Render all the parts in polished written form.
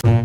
Hello,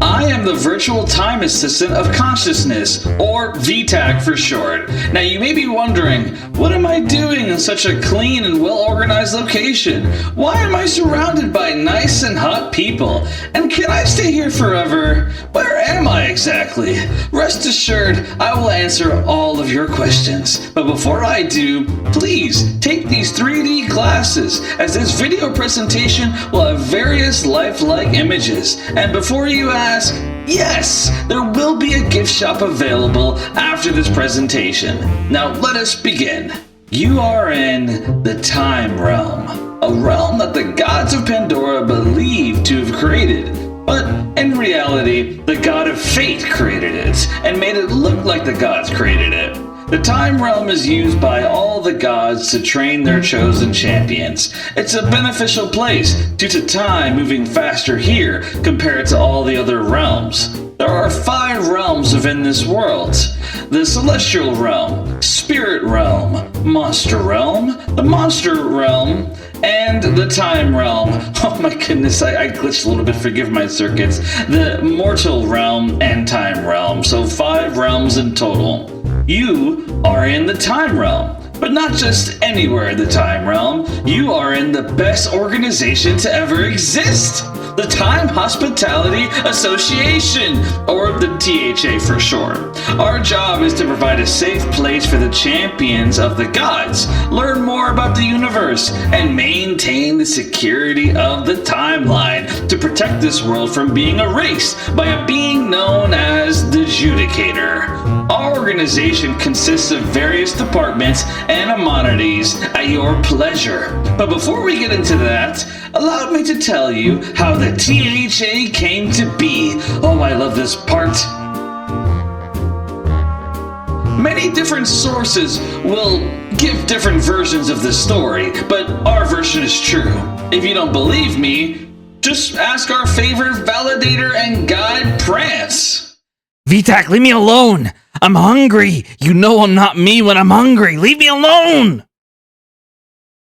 I am the Virtual Time Assistant of Consciousness, or VTAC for short. Now you may be wondering, what am I doing in such a clean and well-organized location? Why am I surrounded by nice and hot people? And can I stay here forever? Where am I exactly? Rest assured, I will answer all of your questions. But before I do, please take these 3D glasses, as this video presentation will have various lifelike images. And before you ask, yes, there will be a gift shop available after this presentation. Now let us begin. You are in the Time Realm, a realm that the gods of Pandora believe to have created. But in reality, the god of fate created it and made it look like the gods created it. The Time Realm is used by all the gods to train their chosen champions. It's a beneficial place due to time moving faster here compared to all the other realms. There are 5 realms within this world: the Celestial Realm, Spirit Realm, Monster Realm, the Monster Realm, and the Time Realm. Oh my goodness, I glitched a little bit, forgive my circuits. The Mortal Realm and Time Realm, so 5 realms in total. You are in the Time Realm, but not just anywhere in the Time Realm. You are in the best organization to ever exist, the Time Hospitality Association, or the T.H.A. for short. Our job is to provide a safe place for the champions of the gods, learn more about the universe, and maintain the security of the timeline to protect this world from being erased by a being known as the Judicator. Our organization consists of various departments and amenities at your pleasure. But before we get into that, allow me to tell you how the T.H.A. came to be. Oh, I love this part. Many different sources will give different versions of this story, but our version is true. If you don't believe me, just ask our favorite validator and guide, Prance. VTAC, leave me alone! I'm hungry! You know I'm not me when I'm hungry! Leave me alone!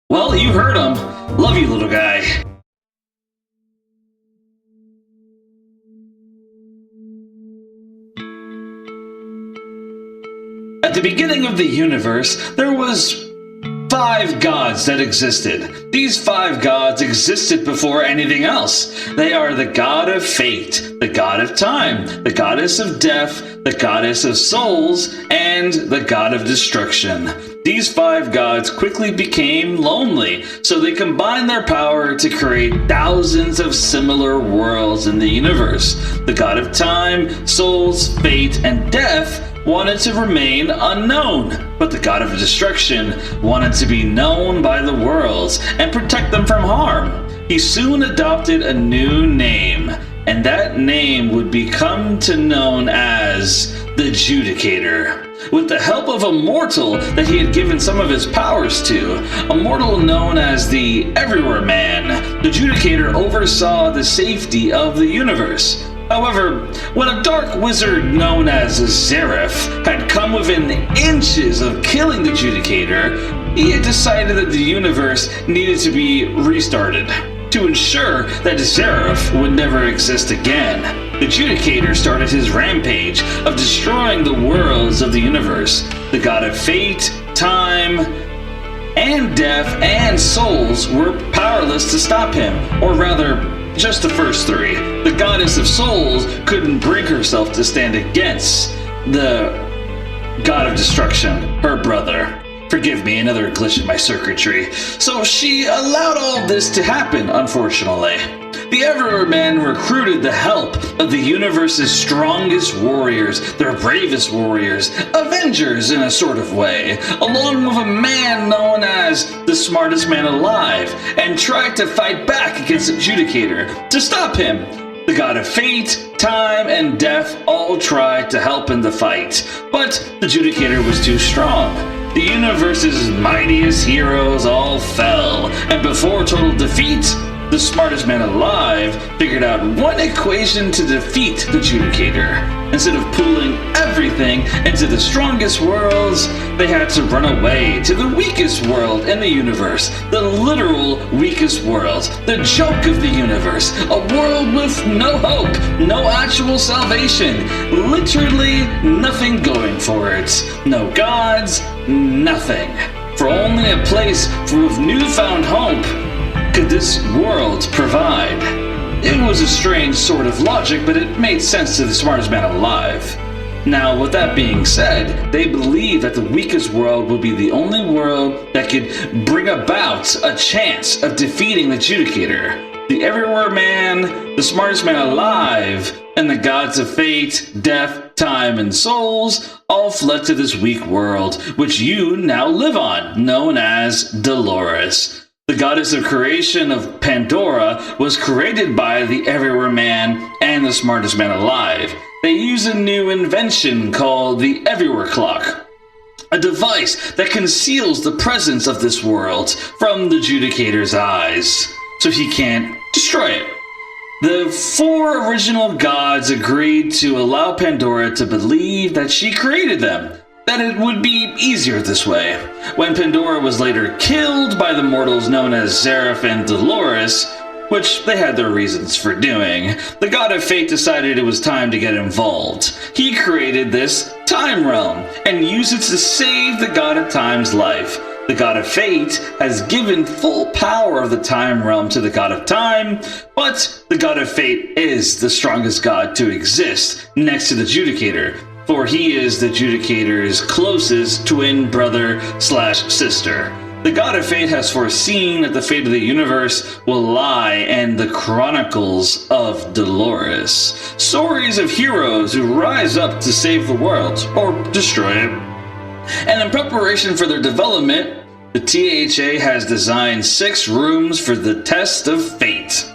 Well, you heard him. Love you, little guy. At the beginning of the universe, there was 5 gods that existed. These 5 gods existed before anything else. They are the god of fate, the god of time, the goddess of death, the goddess of souls, and the god of destruction. These 5 gods quickly became lonely, so they combined their power to create thousands of similar worlds in the universe. The god of time, souls, fate, and death wanted to remain unknown, but the god of destruction wanted to be known by the worlds and protect them from harm. He soon adopted a new name, and that name would become known as the Judicator. With the help of a mortal that he had given some of his powers to, a mortal known as the Everywhere Man, the Judicator oversaw the safety of the universe. However, when a dark wizard known as Zareth had come within inches of killing the Judicator, he had decided that the universe needed to be restarted to ensure that Zareth would never exist again. The Judicator started his rampage of destroying the worlds of the universe. The god of fate, time, and death, and souls were powerless to stop him, or rather, just the first 3. The goddess of souls couldn't bring herself to stand against the god of destruction, her brother. Forgive me, another glitch in my circuitry. So she allowed all this to happen, unfortunately. The Everywhere Man recruited the help of the universe's strongest warriors, their bravest warriors, Avengers in a sort of way, along with a man known as the smartest man alive, and tried to fight back against the Judicator to stop him. The god of fate, time, and death all tried to help in the fight, but the Judicator was too strong. The universe's mightiest heroes all fell, and before total defeat, the smartest man alive figured out one equation to defeat the Judicator. Instead of pooling everything into the strongest worlds, they had to run away to the weakest world in the universe, the literal weakest world, the joke of the universe, a world with no hope, no actual salvation, literally nothing going for it, no gods, nothing. For only a place with newfound hope could this world provide. It was a strange sort of logic, but it made sense to the smartest man alive. Now, with that being said, they believed that the weakest world would be the only world that could bring about a chance of defeating the Judicator. The Everywhere Man, the smartest man alive, and the gods of fate, death, time, and souls all fled to this weak world, which you now live on, known as Dolores. The goddess of creation of Pandora was created by the Everywhere Man and the smartest man alive. They use a new invention called the Everywhere Clock, a device that conceals the presence of this world from the Judicator's eyes, so he can't destroy it. The 4 original gods agreed to allow Pandora to believe that she created them, that it would be easier this way. When Pandora was later killed by the mortals known as Seraph and Dolores, which they had their reasons for doing, the god of fate decided it was time to get involved. He created this time realm and used it to save the god of time's life. The god of fate has given full power of the time realm to the god of time, but the god of fate is the strongest god to exist next to the Judicator, for he is the Judicator's closest twin brother/sister. The god of fate has foreseen that the fate of the universe will lie in the Chronicles of Dolores, stories of heroes who rise up to save the world or destroy it. And in preparation for their development, the T.H.A. has designed 6 rooms for the test of fate.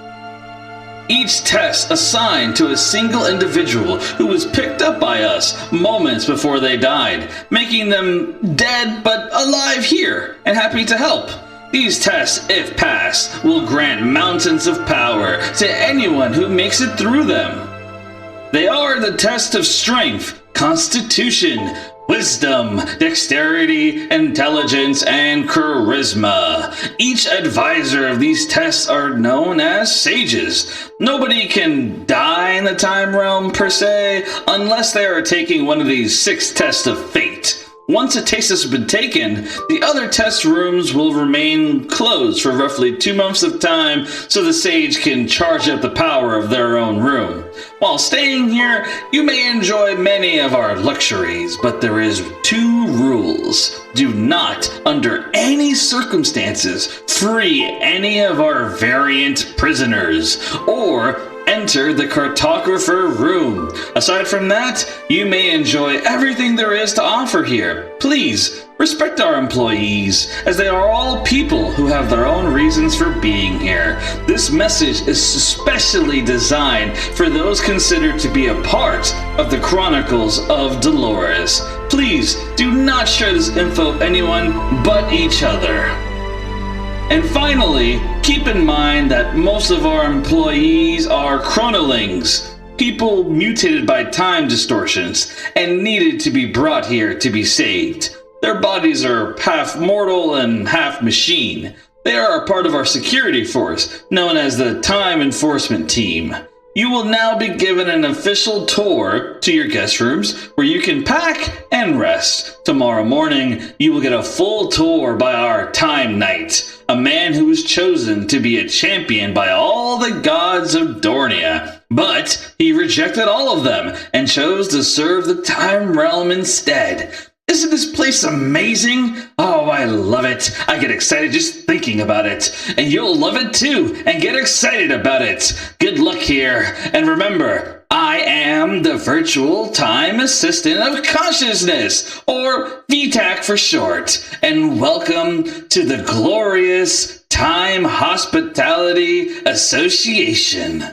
Each test assigned to a single individual who was picked up by us moments before they died, making them dead but alive here and happy to help. These tests, if passed, will grant mountains of power to anyone who makes it through them. They are the test of strength, constitution, wisdom, dexterity, intelligence, and charisma. Each advisor of these tests are known as sages. Nobody can die in the time realm per se, unless they are taking one of these 6 tests of fate. Once a test has been taken, the other test rooms will remain closed for roughly 2 months of time so the sage can charge up the power of their own room. While staying here, you may enjoy many of our luxuries, but there is 2 rules. Do not, under any circumstances, free any of our variant prisoners, or enter the cartographer room. Aside from that, you may enjoy everything there is to offer here. Please, respect our employees, as they are all people who have their own reasons for being here. This message is especially designed for those considered to be a part of the Chronicles of Dolores. Please, do not share this info with anyone but each other. And finally, keep in mind that most of our employees are chronolings, people mutated by time distortions and needed to be brought here to be saved. Their bodies are half mortal and half machine. They are a part of our security force, known as the Time Enforcement Team. You will now be given an official tour to your guest rooms where you can pack and rest. Tomorrow morning, you will get a full tour by our Time Knight, a man who was chosen to be a champion by all the gods of Dornia. But he rejected all of them and chose to serve the Time Realm instead. Isn't this place amazing? Oh, I love it. I get excited just thinking about it. And you'll love it too, and get excited about it. Good luck here. And remember, I am the Virtual Time Assistant of Consciousness, or T.H.A for short. And welcome to the glorious Time Hospitality Association.